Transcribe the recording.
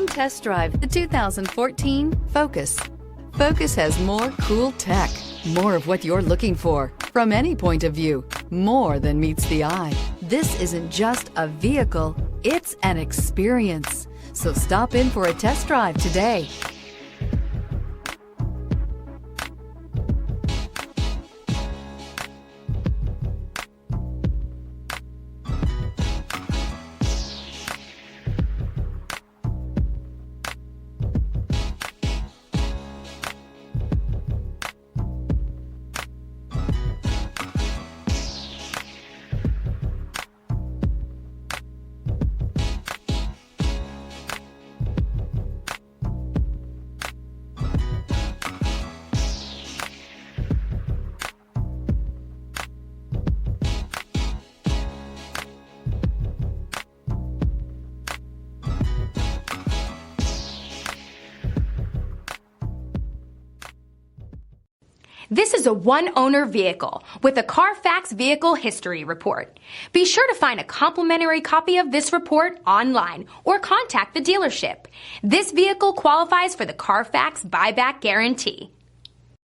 Come test drive the 2014 Focus. Focus has more cool tech, more of what you're looking for from any point of view, more than meets the eye. This isn't just a vehicle, it's an experience. So stop in for a test drive today. This is a one-owner vehicle with a Carfax Vehicle History Report. Be sure to find a complimentary copy of this report online or contact the dealership. This vehicle qualifies for the Carfax Buyback Guarantee.